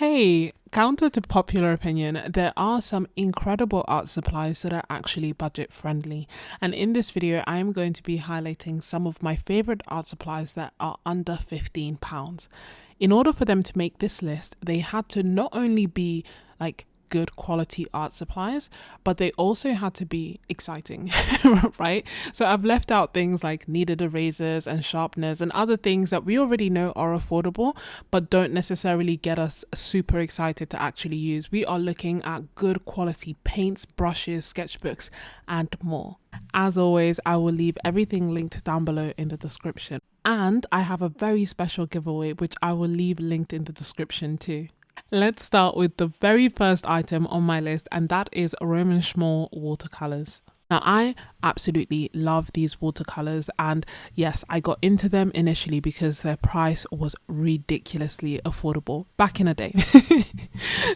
Hey, counter to popular opinion, there are some incredible art supplies that are actually budget friendly. And in this video, I am going to be highlighting some of my favorite art supplies that are under £15. In order for them to make this list, they had to not only be like good quality art supplies, but they also had to be exciting, right? So I've left out things like kneaded erasers and sharpeners and other things that we already know are affordable, but don't necessarily get us super excited to actually use. We are looking at good quality paints, brushes, sketchbooks, and more. As always, I will leave everything linked down below in the description. And I have a very special giveaway, which I will leave linked in the description too. Let's start with the very first item on my list, and that is Roman Schmoll watercolors. Now, I absolutely love these watercolors, and yes, I got into them initially because their price was ridiculously affordable back in a day.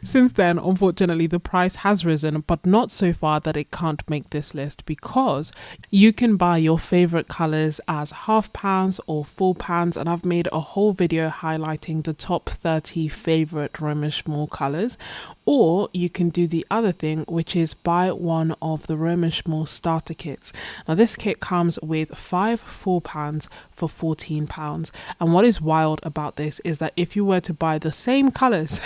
Since then, unfortunately, the price has risen, but not so far that it can't make this list, because you can buy your favorite colors as £half or £4, and I've made a whole video highlighting the top 30 favorite Roman Schmoll colors. Or you can do the other thing, which is buy one of the Roman Schmoll starter kits. Now, this kit comes with 5 4-pans for £14. And what is wild about this is that if you were to buy the same colors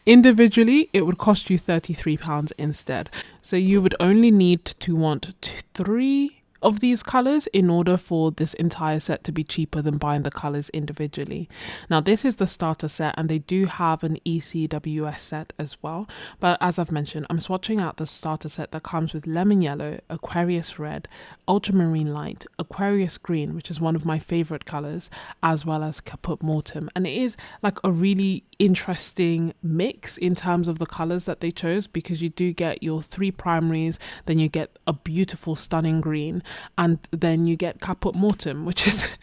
individually, it would cost you £33 instead. So you would only need to want 3 of these colors in order for this entire set to be cheaper than buying the colors individually. Now, this is the starter set, and they do have an ECWS set as well, but as I've mentioned, I'm swatching out the starter set that comes with lemon yellow, Aquarius red, ultramarine light, Aquarius green, which is one of my favorite colors, as well as caput mortem. And it is like a really interesting mix in terms of the colors that they chose, because you do get your 3 primaries, then you get a beautiful stunning green, and then you get caput mortem, which is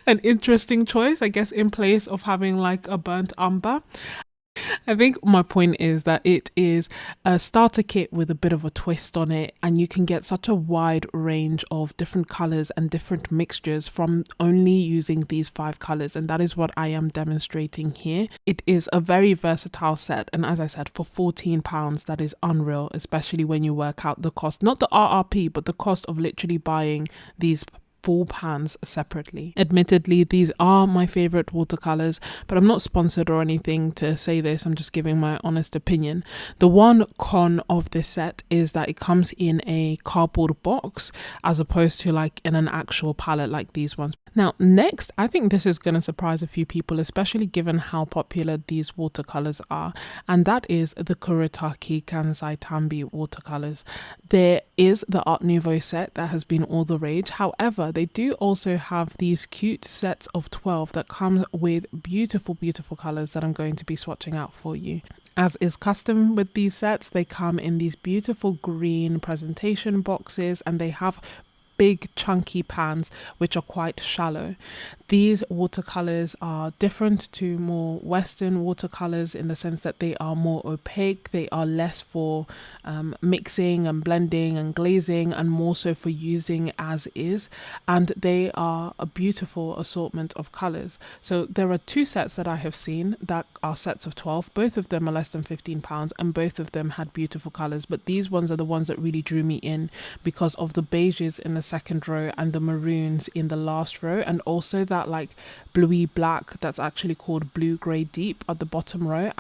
an interesting choice, I guess, in place of having like a burnt umber. I think my point is that it is a starter kit with a bit of a twist on it, and you can get such a wide range of different colors and different mixtures from only using these 5 colors, and that is what I am demonstrating here. It is a very versatile set, and as I said, for £14, that is unreal, especially when you work out the cost, not the RRP, but the cost of literally buying these full pans separately. Admittedly, these are my favorite watercolors, but I'm not sponsored or anything to say this. I'm just giving my honest opinion. The one con of this set is that it comes in a cardboard box as opposed to like in an actual palette like these ones. Now, next, I think this is going to surprise a few people, especially given how popular these watercolors are, and that is the Kuretake Gansai Tambi watercolors. There is the Art Nouveau set that has been all the rage. However, they do also have these cute sets of 12 that come with beautiful colors that I'm going to be swatching out for you. As is custom with these sets, they come in these beautiful green presentation boxes, and they have big chunky pans which are quite shallow. These watercolors are different to more Western watercolors in the sense that they are more opaque. They are less for mixing and blending and glazing, and more so for using as is. And they are a beautiful assortment of colors. So there are 2 sets that I have seen that are sets of 12. Both of them are less than £15, and both of them had beautiful colors. But these ones are the ones that really drew me in because of the beiges in the second row and the maroons in the last row, and also that like bluey black that's actually called blue grey deep at the bottom row.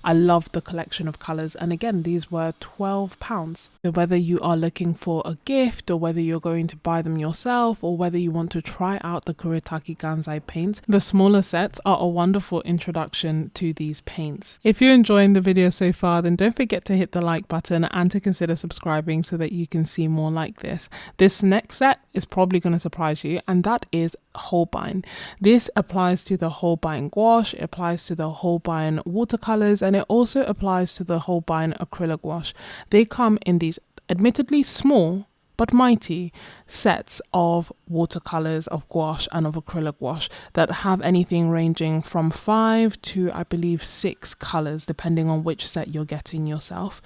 I love the collection of colors, and again, these were £12. So whether you are looking for a gift, or whether you're going to buy them yourself, or whether you want to try out the Kuretake Gansai paints, the smaller sets are a wonderful introduction to these paints. If you're enjoying the video so far, then don't forget to hit the like button and to consider subscribing so that you can see more like this. This next set is probably going to surprise you, and that is Holbein. This applies to the Holbein gouache, it applies to the Holbein watercolors, and it also applies to the Holbein acrylic wash. They come in these admittedly small but mighty sets of watercolors, of gouache and of acrylic gouache that have anything ranging from 5 to I believe 6 colors depending on which set you're getting yourself.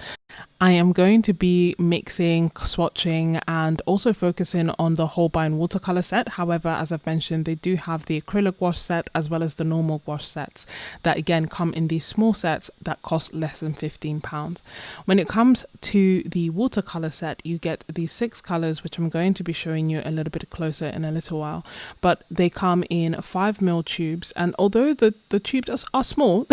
I am going to be mixing, swatching and also focusing on the Holbein watercolor set. However, as I've mentioned, they do have the acrylic gouache set as well as the normal gouache sets that again come in these small sets that cost less than £15. When it comes to the watercolor set, you get these 6 colors, which I'm going to be showing you a little bit closer in a little while, but they come in 5mm tubes, and although the tubes are small,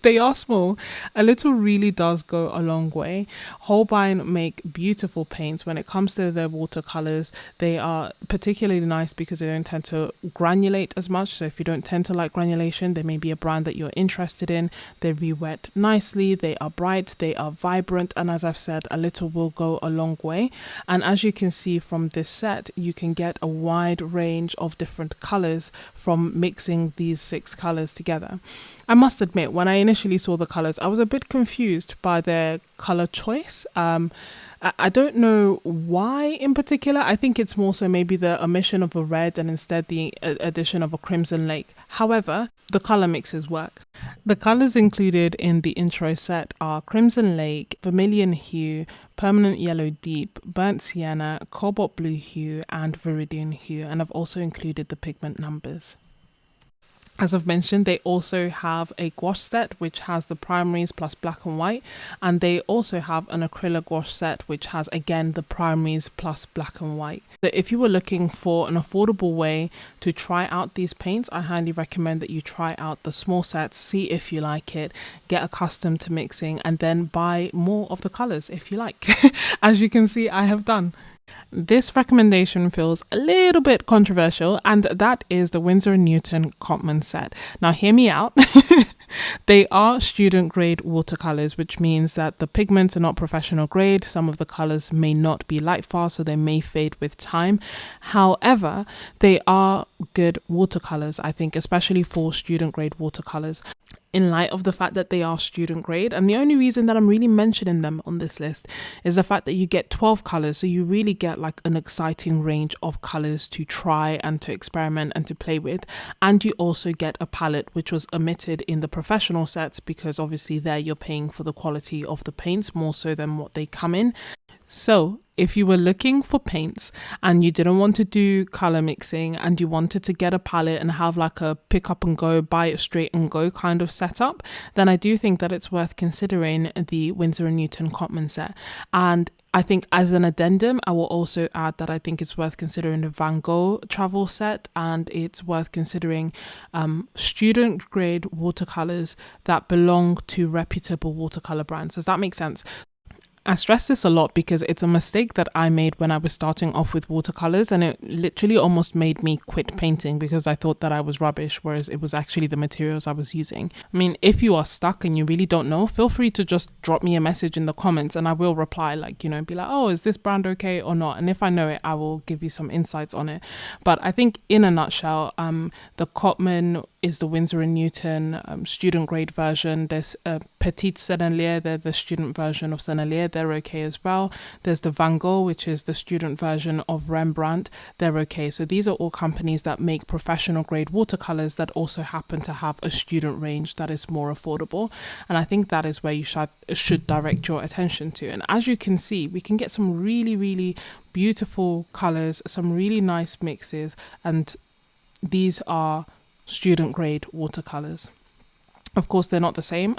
they are small, a little really does go a long way. Holbein make beautiful paints. When it comes to their watercolors, they are particularly nice because they don't tend to granulate as much. So if you don't tend to like granulation, there may be a brand that you're interested in. They re-wet nicely, they are bright, they are vibrant, and as I've said, a little will go a long way. And as you can see from this set, you can get a wide range of different colors from mixing these 6 colors together. I must admit, when I initially saw the colors, I was a bit confused by their color choice. I don't know why in particular. I think it's more so maybe the omission of a red and instead the addition of a crimson lake. However, the color mixes work. The colors included in the intro set are Crimson Lake, Vermilion Hue, Permanent Yellow Deep, Burnt Sienna, Cobalt Blue Hue, and Viridian Hue. And I've also included the pigment numbers. As I've mentioned, they also have a gouache set which has the primaries plus black and white, and they also have an acrylic gouache set which has again the primaries plus black and white. So if you were looking for an affordable way to try out these paints, I highly recommend that you try out the small sets, see if you like it, get accustomed to mixing, and then buy more of the colors if you like. As you can see, I have done. This recommendation feels a little bit controversial, and that is the Winsor & Newton Cotman set. Now hear me out. They are student grade watercolors, which means that the pigments are not professional grade. Some of the colors may not be light fast, so they may fade with time. However, they are good watercolors, I think, especially for student grade watercolors, in light of the fact that they are student grade. And the only reason that I'm really mentioning them on this list is the fact that you get 12 colors. So you really get like an exciting range of colors to try and to experiment and to play with. And you also get a palette, which was omitted in the professional sets because obviously there you're paying for the quality of the paints more so than what they come in. So if you were looking for paints and you didn't want to do color mixing and you wanted to get a palette and have like a pick up and go, buy it straight and go kind of setup, then I do think that it's worth considering the Winsor & Newton Cotman set. And I think as an addendum, I will also add that I think it's worth considering the Van Gogh travel set, and it's worth considering student grade watercolors that belong to reputable watercolor brands. Does that make sense? I stress this a lot because it's a mistake that I made when I was starting off with watercolors, and it literally almost made me quit painting because I thought that I was rubbish, whereas it was actually the materials I was using. I mean, if you are stuck and you really don't know, feel free to just drop me a message in the comments and I will reply, like, you know, be like, oh, is this brand okay or not? And if I know it, I will give you some insights on it. But I think in a nutshell, the Cotman is the Winsor & Newton student grade version. There's a Petite Sennelier, they're the student version of Sennelier, they're okay as well. There's the Van Gogh, which is the student version of Rembrandt, they're okay. So these are all companies that make professional grade watercolors that also happen to have a student range that is more affordable. And I think that is where you should direct your attention to. And as you can see, we can get some really, really beautiful colors, some really nice mixes, and these are student grade watercolors. Of course, they're not the same.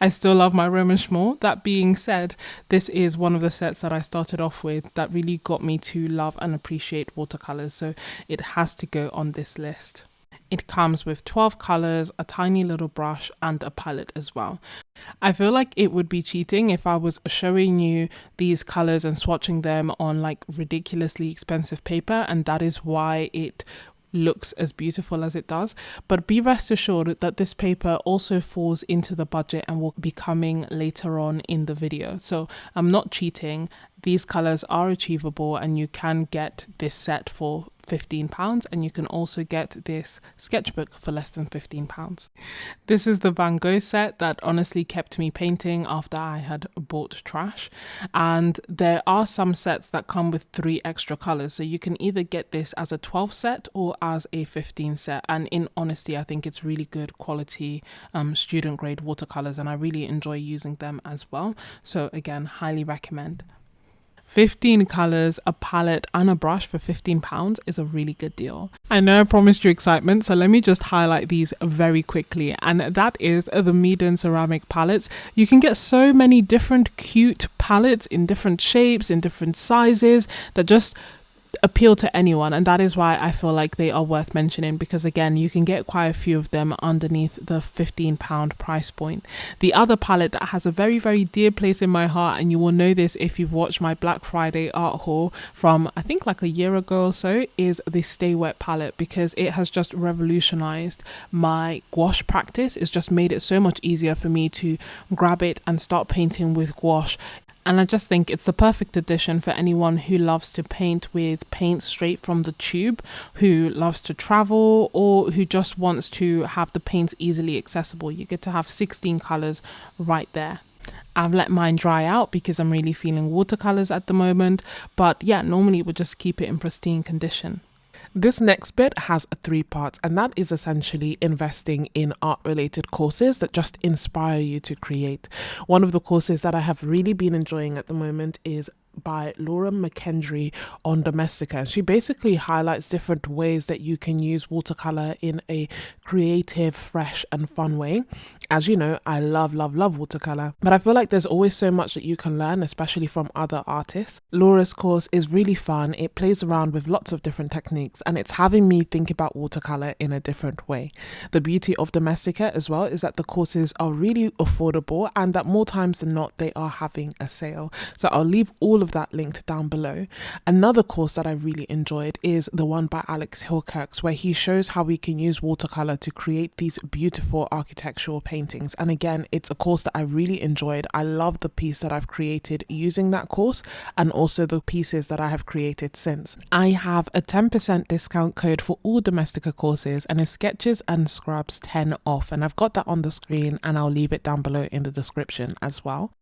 I still love my Roman Schmoll. That being said, this is one of the sets that I started off with that really got me to love and appreciate watercolors, so it has to go on this list. It comes with 12 colors, a tiny little brush, and a palette as well. I feel like it would be cheating if I was showing you these colors and swatching them on like ridiculously expensive paper, and that is why it looks as beautiful as it does. But be rest assured that this paper also falls into the budget and will be coming later on in the video. So I'm not cheating. These colors are achievable and you can get this set for £15, and you can also get this sketchbook for less than £15. This is the Van Gogh set that honestly kept me painting after I had bought trash. And there are some sets that come with 3 extra colors, so you can either get this as a 12 set or as a 15 set. And in honesty, I think it's really good quality student grade watercolors, and I really enjoy using them as well. So again, highly recommend. 15 colors, a palette and a brush for £15 is a really good deal. I know I promised you excitement, so let me just highlight these very quickly, and that is the Medan ceramic palettes. You can get so many different cute palettes in different shapes, in different sizes, that just appeal to anyone, and that is why I feel like they are worth mentioning, because again, you can get quite a few of them underneath the £15 price point. The other palette that has a very, very dear place in my heart, and you will know this if you've watched my Black Friday art haul from I think like a year ago or so, is the Stay Wet palette, because it has just revolutionized my gouache practice. It's just made it so much easier for me to grab it and start painting with gouache. And I just think it's the perfect addition for anyone who loves to paint with paint straight from the tube, who loves to travel, or who just wants to have the paints easily accessible. You get to have 16 colors right there. I've let mine dry out because I'm really feeling watercolors at the moment. But yeah, normally we'll just keep it in pristine condition. This next bit has 3 parts, and that is essentially investing in art-related courses that just inspire you to create. One of the courses that I have really been enjoying at the moment is by Laura McKendry on Domestika. She basically highlights different ways that you can use watercolor in a creative, fresh and fun way. As you know, I love watercolor, but I feel like there's always so much that you can learn, especially from other artists. Laura's course is really fun. It plays around with lots of different techniques, and it's having me think about watercolor in a different way. The beauty of Domestika as well is that the courses are really affordable, and that more times than not they are having a sale. So I'll leave all of that linked down below. Another course that I really enjoyed is the one by Alex Hilkerks, where he shows how we can use watercolor to create these beautiful architectural paintings. And again, it's a course that I really enjoyed. I love the piece that I've created using that course, and also the pieces that I have created since. I have a 10% discount code for all Domestika courses, and it's Sketches.n.Scrubs 10 off, and I've got that on the screen, and I'll leave it down below in the description as well.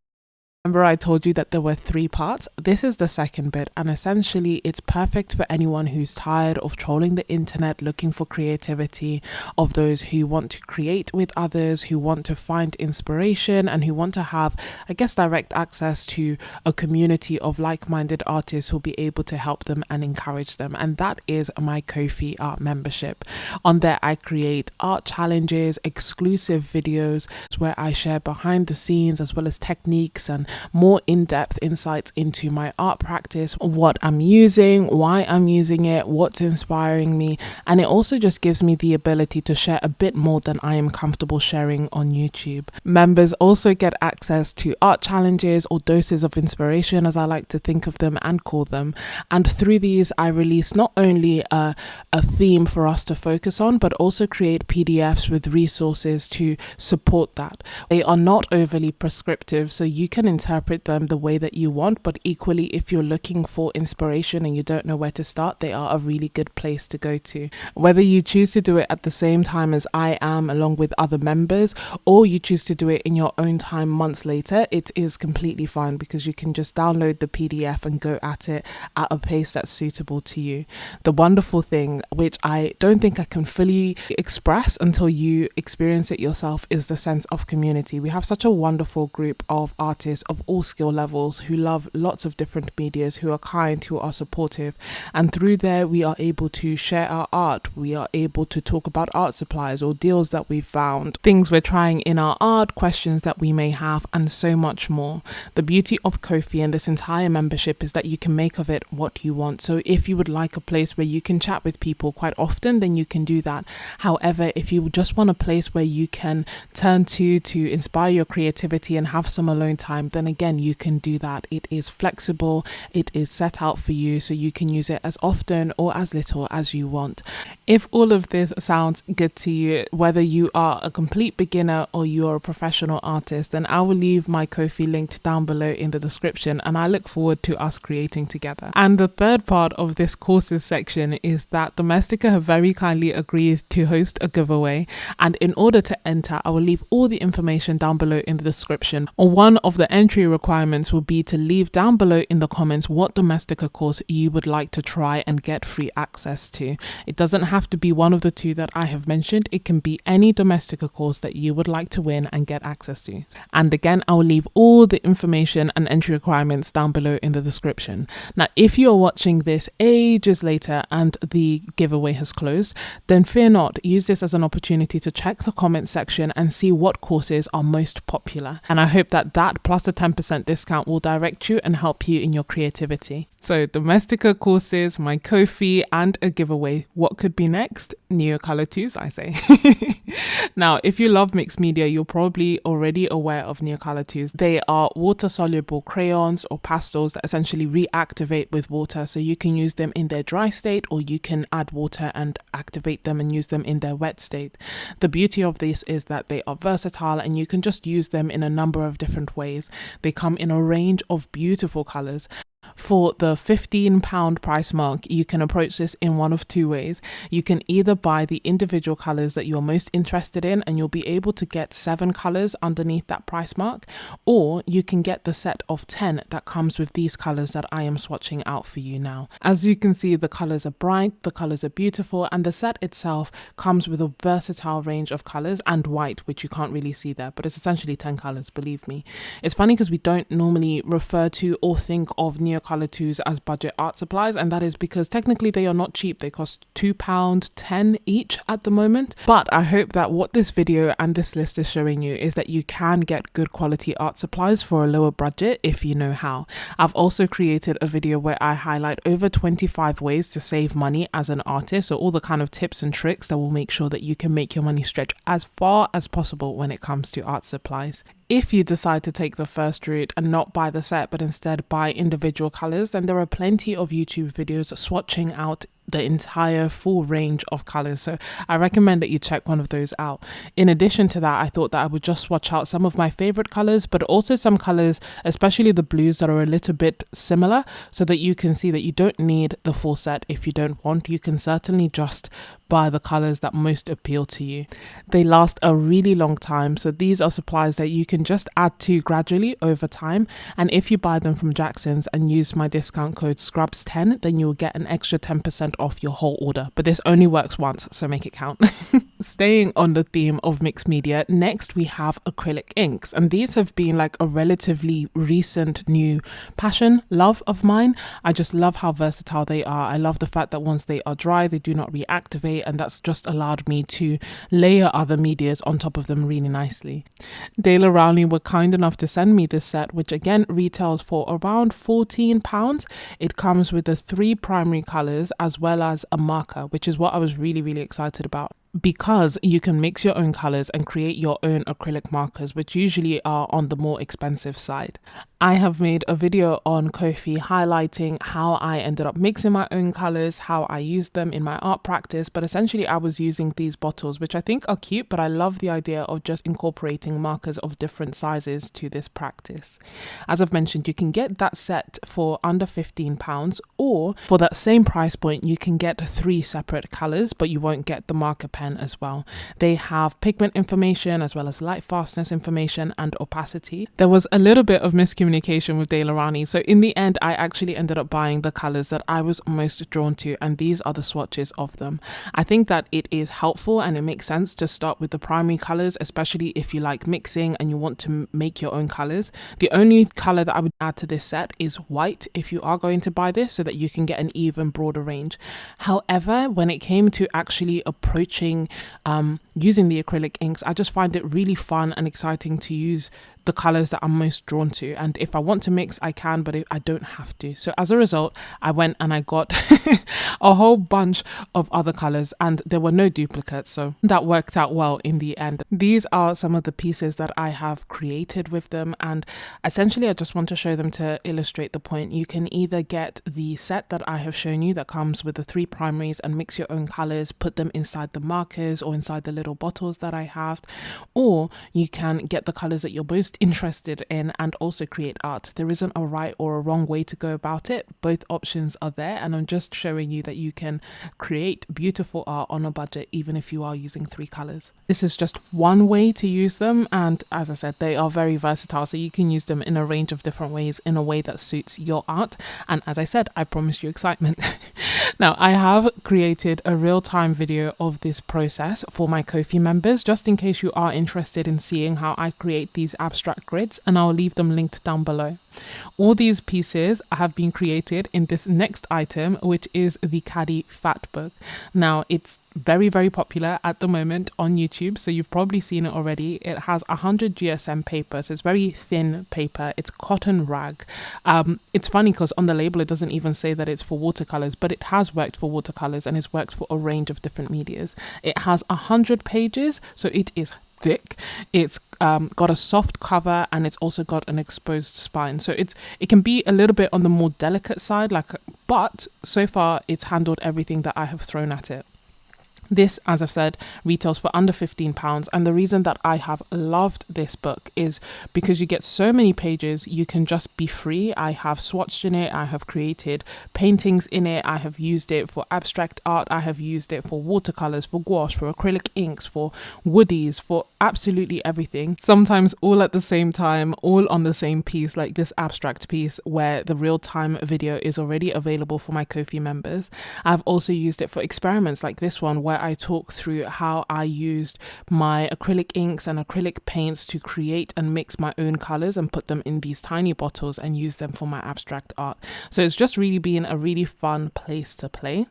Remember I told you that there were 3 parts? This is the second bit, and essentially it's perfect for anyone who's tired of trolling the internet looking for creativity, of those who want to create with others, who want to find inspiration, and who want to have, I guess, direct access to a community of like-minded artists who'll be able to help them and encourage them. And that is my Ko-fi art membership. On there I create art challenges, exclusive videos where I share behind the scenes as well as techniques and more in-depth insights into my art practice, what I'm using, why I'm using it, what's inspiring me, and it also just gives me the ability to share a bit more than I am comfortable sharing on YouTube. Members also get access to art challenges, or doses of inspiration as I like to think of them and call them, and through these I release not only a theme for us to focus on, but also create PDFs with resources to support that. They are not overly prescriptive, so you can interpret them the way that you want, but equally if you're looking for inspiration and you don't know where to start, they are a really good place to go to. Whether you choose to do it at the same time as I am along with other members, or you choose to do it in your own time months later, it is completely fine, because you can just download the PDF and go at it at a pace that's suitable to you. The wonderful thing, which I don't think I can fully express until you experience it yourself, is the sense of community. We have such a wonderful group of artists of all skill levels who love lots of different medias, who are kind, who are supportive, and through there we are able to share our art. We are able to talk about art supplies or deals that we've found, things we're trying in our art, questions that we may have, and so much more. The beauty of Ko-fi and this entire membership is that you can make of it what you want. So if you would like a place where you can chat with people quite often, then you can do that. However, if you just want a place where you can turn to inspire your creativity and have some alone time, then again, you can do that. It is flexible, it is set out for you, so you can use it as often or as little as you want. If all of this sounds good to you, whether you are a complete beginner or you are a professional artist, then I will leave my Ko-fi linked down below in the description, and I look forward to us creating together. And the third part of this courses section is that Domestika have very kindly agreed to host a giveaway, and in order to enter, I will leave all the information down below in the description. One of the entry requirements will be to leave down below in the comments what Domestika course you would like to try and get free access to. It doesn't have to be one of the two that I have mentioned. It can be any Domestika course that you would like to win and get access to. And again, I will leave all the information and entry requirements down below in the description. Now, if you are watching this ages later and the giveaway has closed, then fear not. Use this as an opportunity to check the comment section and see what courses are most popular. And I hope that plus a 10% discount will direct you and help you in your creativity. So Domestika courses, my Ko-fi, and a giveaway. What could be next? Neocolor IIs, I say. Now, if you love mixed media, you're probably already aware of Neocolor IIs. They are water-soluble crayons or pastels that essentially reactivate with water. So you can use them in their dry state, or you can add water and activate them and use them in their wet state. The beauty of this is that they are versatile and you can just use them in a number of different ways. They come in a range of beautiful colors. For the £15 price mark, you can approach this in one of two ways. You can either buy the individual colors that you're most interested in, and you'll be able to get 7 colors underneath that price mark, or you can get the set of 10 that comes with these colors that I am swatching out for you now. As you can see, the colors are bright, the colors are beautiful, and the set itself comes with a versatile range of colors and white, which you can't really see there, but it's essentially 10 colors, believe me. It's funny because we don't normally refer to or think of Neocolor IIs as budget art supplies, and that is because technically they are not cheap. They cost £2.10 each at the moment. But I hope that what this video and this list is showing you is that you can get good quality art supplies for a lower budget if you know how. I've also created a video where I highlight over 25 ways to save money as an artist, so all the kind of tips and tricks that will make sure that you can make your money stretch as far as possible when it comes to art supplies. If you decide to take the first route and not buy the set but instead buy individual colors, then there are plenty of YouTube videos swatching out the entire full range of colors, so I recommend that you check one of those out. In addition to that, I thought that I would just swatch out some of my favorite colors, but also some colors, especially the blues, that are a little bit similar, so that you can see that you don't need the full set if you don't want. You can certainly just buy the colors that most appeal to you. They last a really long time, so these are supplies that you can just add to gradually over time, and if you buy them from Jackson's and use my discount code SCRUBS10, then you will get an extra 10% off your whole order, but this only works once, so make it count. Staying on the theme of mixed media, next we have acrylic inks, and these have been like a relatively recent new love of mine. I just love how versatile they are. I love the fact that once they are dry, they do not reactivate, and that's just allowed me to layer other medias on top of them really nicely. Dale Rowley were kind enough to send me this set, which again retails for around £14. It comes with the 3 primary colors as well as a marker, which is what I was really excited about, because you can mix your own colors and create your own acrylic markers, which usually are on the more expensive side. I have made a video on Ko-fi highlighting how I ended up mixing my own colors, how I used them in my art practice, but essentially I was using these bottles, which I think are cute, but I love the idea of just incorporating markers of different sizes to this practice. As I've mentioned, you can get that set for under £15, or for that same price point, you can get 3 separate colors, but you won't get the marker pen as well. They have pigment information as well as light fastness information and opacity. There was a little bit of miscommunication with De La Rani, so in the end I actually ended up buying the colors that I was most drawn to, and these are the swatches of them. I think that it is helpful and it makes sense to start with the primary colors, especially if you like mixing and you want to make your own colors. The only color that I would add to this set is white if you are going to buy this, so that you can get an even broader range. However, when it came to actually approaching using the acrylic inks, I just find it really fun and exciting to use the colors that I'm most drawn to. And if I want to mix, I can, but I don't have to. So as a result, I went and I got a whole bunch of other colors, and there were no duplicates. So that worked out well in the end. These are some of the pieces that I have created with them. And essentially, I just want to show them to illustrate the point. You can either get the set that I have shown you that comes with the 3 primaries and mix your own colors, put them inside the markers or inside the little bottles that I have, or you can get the colors that you're most interested in and also create art. There isn't a right or a wrong way to go about it. Both options are there, and I'm just showing you that you can create beautiful art on a budget even if you are using 3 colors. This is just one way to use them, and as I said, they are very versatile, so you can use them in a range of different ways in a way that suits your art. And as I said, I promise you excitement. Now, I have created a real-time video of this process for my Ko-fi members, just in case you are interested in seeing how I create these abstract grids, and I'll leave them linked down below. All these pieces have been created in this next item, which is the Caddy Fat Book. Now, it's very, very popular at the moment on YouTube, so you've probably seen it already. It has 100 GSM paper, so it's very thin paper. It's cotton rag. It's funny because on the label it doesn't even say that it's for watercolors, but it has worked for watercolors and it's worked for a range of different medias. It has 100 pages, so it is thick. It's got a soft cover, and it's also got an exposed spine, so it can be a little bit on the more delicate side, but so far it's handled everything that I have thrown at it. This, as I've said, retails for under £15, and the reason that I have loved this book is because you get so many pages, you can just be free. I have swatched in it, I have created paintings in it, I have used it for abstract art, I have used it for watercolors, for gouache, for acrylic inks, for woodies, for absolutely everything. Sometimes all at the same time, all on the same piece, like this abstract piece where the real-time video is already available for my Ko-fi members. I've also used it for experiments like this one, where I talk through how I used my acrylic inks and acrylic paints to create and mix my own colors and put them in these tiny bottles and use them for my abstract art. So it's just really been a really fun place to play.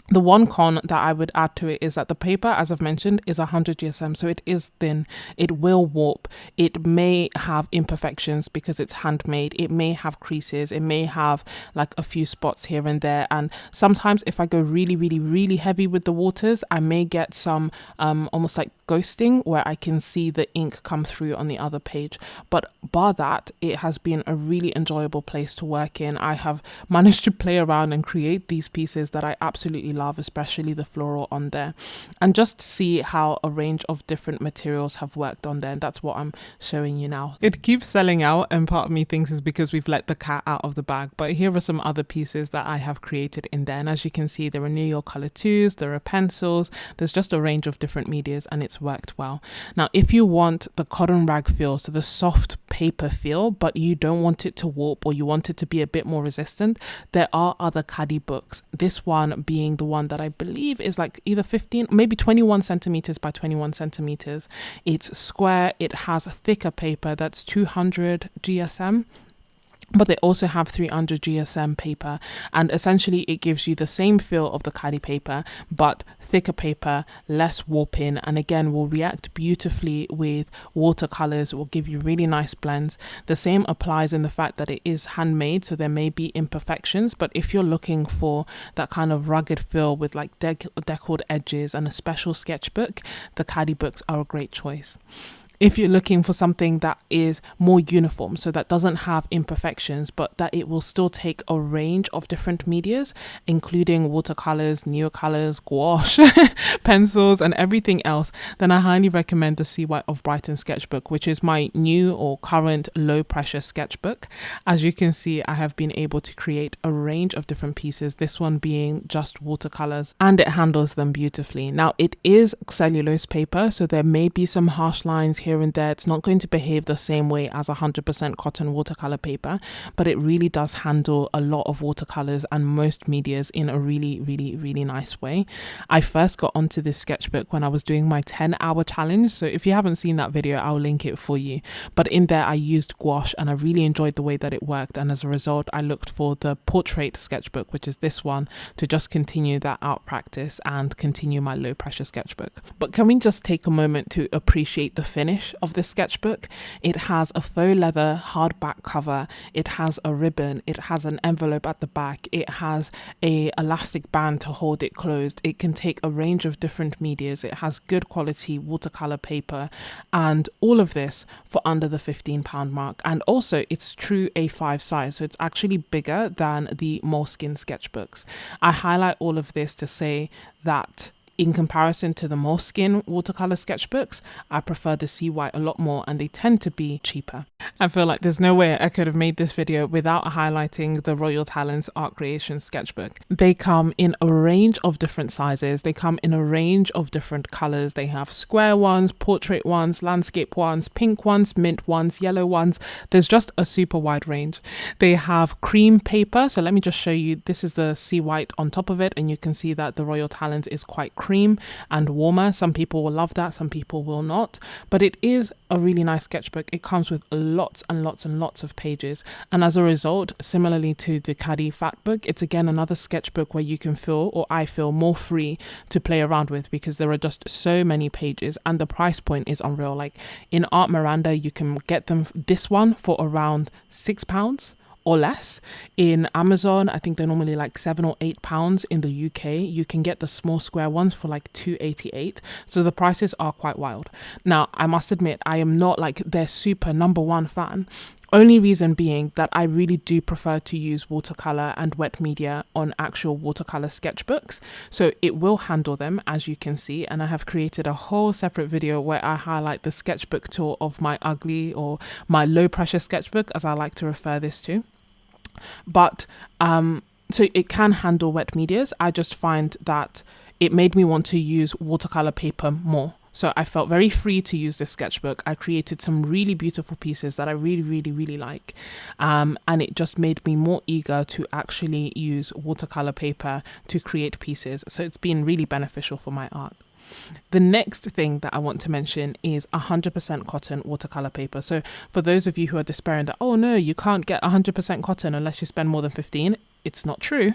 The one con that I would add to it is that the paper, as I've mentioned, is 100 GSM, so it is thin. It will warp. It may have imperfections because it's handmade. It may have creases. It may have like a few spots here and there. And sometimes if I go really, really, really heavy with the waters, I may get some almost like ghosting where I can see the ink come through on the other page. But bar that, it has been a really enjoyable place to work in. I have managed to play around and create these pieces that I absolutely love, especially the floral on there, and just see how a range of different materials have worked on there. And that's what I'm showing you now. It keeps selling out, and part of me thinks it's because we've let the cat out of the bag, but here are some other pieces that I have created in there. And as you can see, there are Neocolor IIs, there are pencils, there's just a range of different medias, and it's worked well. Now, if you want the cotton rag feel, so the soft paper feel, but you don't want it to warp or you want it to be a bit more resistant, there are other Caddy books. This one being the one that I believe is like either 15, maybe 21 centimeters by 21 centimeters. It's square. It has thicker paper that's 200 GSM. But they also have 300 GSM paper, and essentially it gives you the same feel of the Caddy paper, but thicker paper, less warping, and again will react beautifully with watercolors. It will give you really nice blends. The same applies in the fact that it is handmade, so there may be imperfections, but if you're looking for that kind of rugged feel with like deckled edges and a special sketchbook, the Caddy books are a great choice. If you're looking for something that is more uniform, so that doesn't have imperfections, but that it will still take a range of different medias, including watercolors, neocolors, gouache, pencils, and everything else, then I highly recommend the Sea White of Brighton sketchbook, which is my new or current low pressure sketchbook. As you can see, I have been able to create a range of different pieces, this one being just watercolors, and it handles them beautifully. Now, it is cellulose paper, so there may be some harsh lines here and there. It's not going to behave the same way as 100% cotton watercolor paper, but it really does handle a lot of watercolors and most medias in a really, really, really nice way. I first got onto this sketchbook when I was doing my 10-hour challenge, so if you haven't seen that video, I'll link it for you. But in there I used gouache and I really enjoyed the way that it worked, and as a result I looked for the portrait sketchbook, which is this one, to just continue that art practice and continue my low pressure sketchbook. But can we just take a moment to appreciate the finish? finish of this sketchbook. It has a faux leather hardback cover, it has a ribbon, it has an envelope at the back, it has a elastic band to hold it closed. It can take a range of different medias. It has good quality watercolor paper, and all of this for under the £15 mark. And also it's true A5 size, so it's actually bigger than the Moleskine sketchbooks. I highlight all of this to say that in comparison to the Moleskine watercolor sketchbooks, I prefer the Sea White a lot more, and they tend to be cheaper. I feel like there's no way I could have made this video without highlighting the Royal Talents Art Creation sketchbook. They come in a range of different sizes. They come in a range of different colors. They have square ones, portrait ones, landscape ones, pink ones, mint ones, yellow ones. There's just a super wide range. They have cream paper. So let me just show you. This is the Sea White on top of it, and you can see that the Royal Talents is quite cream and warmer. Some people will love that, some people will not, but it is a really nice sketchbook. It comes with lots and lots and lots of pages, and as a result, similarly to the Caddy Fat Book, it's again another sketchbook where you can feel, or I feel, more free to play around with, because there are just so many pages and the price point is unreal. Like in Art Miranda, you can get them, this one, for around £6 or less. In Amazon, I think they're normally like £7 or £8. In the UK, you can get the small square ones for like £2.88. So the prices are quite wild. Now, I must admit, I am not like their super number one fan. Only reason being that I really do prefer to use watercolor and wet media on actual watercolor sketchbooks. So it will handle them, as you can see. And I have created a whole separate video where I highlight the sketchbook tour of my ugly, or my low pressure sketchbook, as I like to refer this to. But so it can handle wet medias. I just find that it made me want to use watercolor paper more. So I felt very free to use this sketchbook. I created some really beautiful pieces that I really like. And it just made me more eager to actually use watercolor paper to create pieces. So it's been really beneficial for my art. The next thing that I want to mention is 100% cotton watercolor paper. So for those of you who are despairing that, oh no, you can't get 100% cotton unless you spend more than 15, it's not true.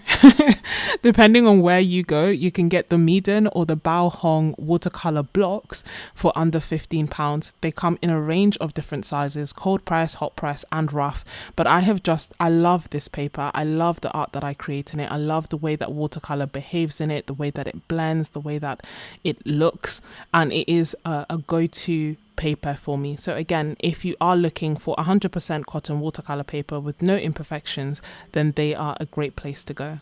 Depending on where you go, you can get the Medan or the Bao Hong watercolor blocks for under £15. They come in a range of different sizes, cold press, hot press, and rough. But I love this paper. I love the art that I create in it. I love the way that watercolor behaves in it, the way that it blends, the way that it looks, and it is a go-to paper for me. So again, if you are looking for 100% cotton watercolor paper with no imperfections, then they are a great place to go.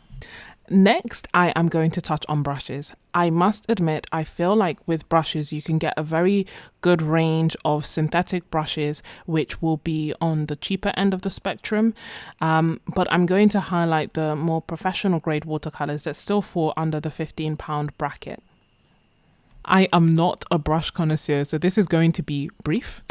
Next, I am going to touch on brushes. I must admit, I feel like with brushes, you can get a very good range of synthetic brushes, which will be on the cheaper end of the spectrum. But I'm going to highlight the more professional grade watercolors that still fall under the £15 bracket. I am not a brush connoisseur, so this is going to be brief.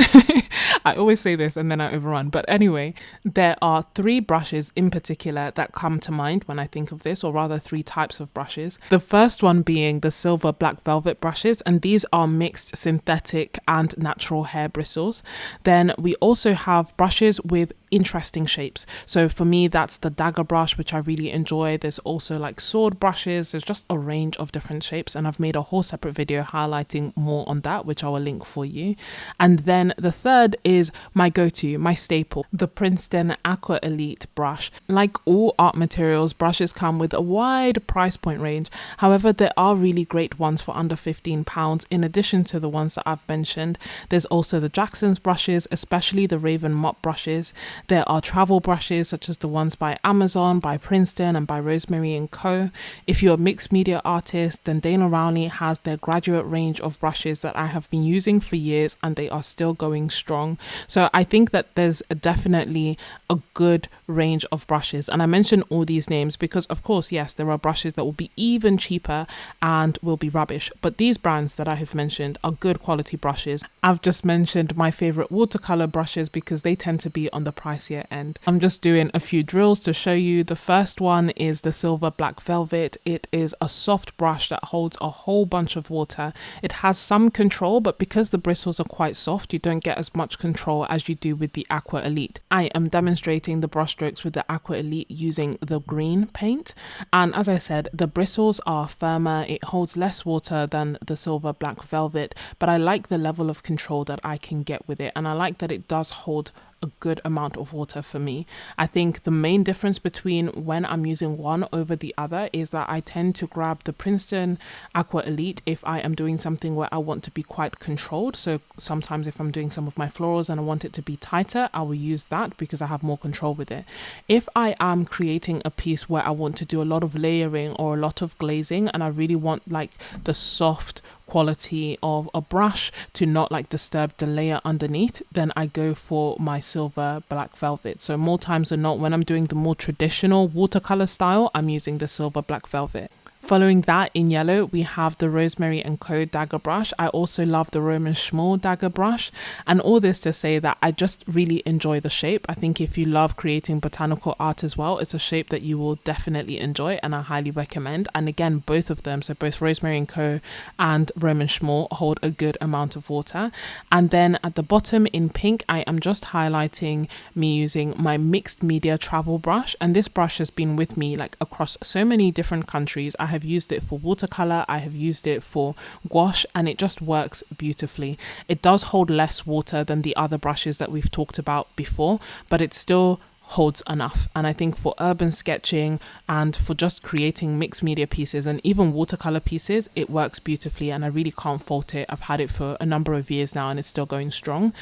I always say this and then I overrun. But anyway, there are 3 brushes in particular that come to mind when I think of this, or rather 3 types of brushes. The first one being the silver black velvet brushes, and these are mixed synthetic and natural hair bristles. Then we also have brushes with interesting shapes. So for me, that's the dagger brush, which I really enjoy. There's also like sword brushes. There's just a range of different shapes, and I've made a whole separate video highlighting more on that, which I will link for you. And then the third is my go-to, my staple, the Princeton Aqua Elite brush. Like all art materials, brushes come with a wide price point range. However, there are really great ones for under £15. In addition to the ones that I've mentioned, there's also the Jackson's brushes, especially the Raven mop brushes. There are travel brushes such as the ones by Amazon, by Princeton, and by Rosemary & Co. If you're a mixed media artist, then Dana Rowley has their graduate range of brushes that I have been using for years, and they are still going strong. So I think that there's definitely a good range of brushes. And I mention all these names because, of course, yes, there are brushes that will be even cheaper and will be rubbish. But these brands that I have mentioned are good quality brushes. I've just mentioned my favorite watercolor brushes because they tend to be on the pricier end. I'm just doing a few drills to show you. The first one is the silver black velvet. It is a soft brush that holds a whole bunch of water. It has some control, but because the bristles are quite soft, you don't get as much control as you do with the Aqua Elite. I am demonstrating the brush strokes with the Aqua Elite using the green paint, and as I said, the bristles are firmer. It holds less water than the silver black velvet, but I like the level of control that I can get with it, and I like that it does hold a good amount of water for me. I think the main difference between when I'm using one over the other is that I tend to grab the Princeton Aqua Elite if I am doing something where I want to be quite controlled. So sometimes if I'm doing some of my florals and I want it to be tighter, I will use that because I have more control with it. If I am creating a piece where I want to do a lot of layering or a lot of glazing and I really want like the soft quality of a brush to not like disturb the layer underneath, then I go for my silver black velvet. So more times than not, when I'm doing the more traditional watercolor style, I'm using the silver black velvet. Following that, in yellow, we have the Rosemary & Co dagger brush. I also love the Roman Schmall dagger brush. And all this to say that I just really enjoy the shape. I think if you love creating botanical art as well, it's a shape that you will definitely enjoy and I highly recommend. And again, both of them, so both Rosemary & Co and Roman Schmall, hold a good amount of water. And then at the bottom in pink, I am just highlighting me using my mixed media travel brush. And this brush has been with me like across so many different countries. I have used it for watercolor, I have used it for gouache, and it just works beautifully. It does hold less water than the other brushes that we've talked about before, but it still holds enough. And I think for urban sketching and for just creating mixed media pieces and even watercolor pieces, it works beautifully and I really can't fault it. I've had it for a number of years now and it's still going strong.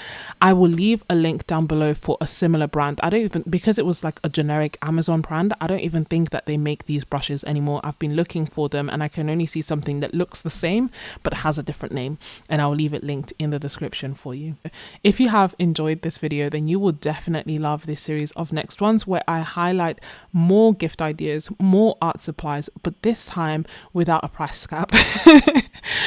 I will leave a link down below for a similar brand. I don't even, because it was like a generic Amazon brand, I don't even think that they make these brushes anymore. I've been looking for them and I can only see something that looks the same but has a different name, and I'll leave it linked in the description for you. If you have enjoyed this video, then you will definitely love this series of next ones where I highlight more gift ideas, more art supplies, but this time without a price cap.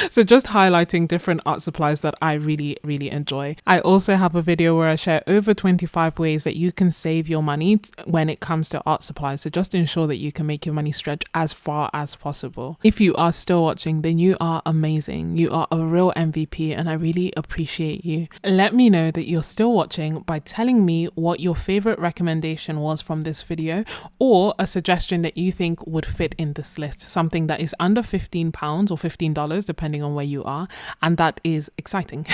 So just highlighting different art supplies that I really enjoy. I also have a video where I share over 25 ways that you can save your money when it comes to art supplies. So just ensure that you can make your money stretch as far as possible. If you are still watching, then you are amazing. You are a real MVP and I really appreciate you. Let me know that you're still watching by telling me what your favorite recommendation was from this video, or a suggestion that you think would fit in this list, something that is under £15 or $15 depending on where you are, and that is exciting.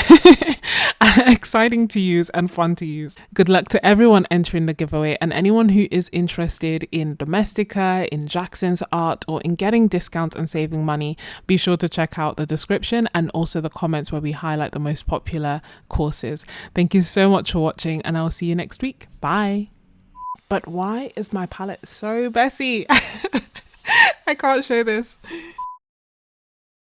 Exciting to use and fun to use. Good luck to everyone entering the giveaway, and anyone who is interested in Domestika, in Jackson's art, or in getting discounts and saving money, be sure to check out the description and also the comments where we highlight the most popular courses. Thank you so much for watching and I'll see you next week. Bye. But why is my palette so messy? I can't show this.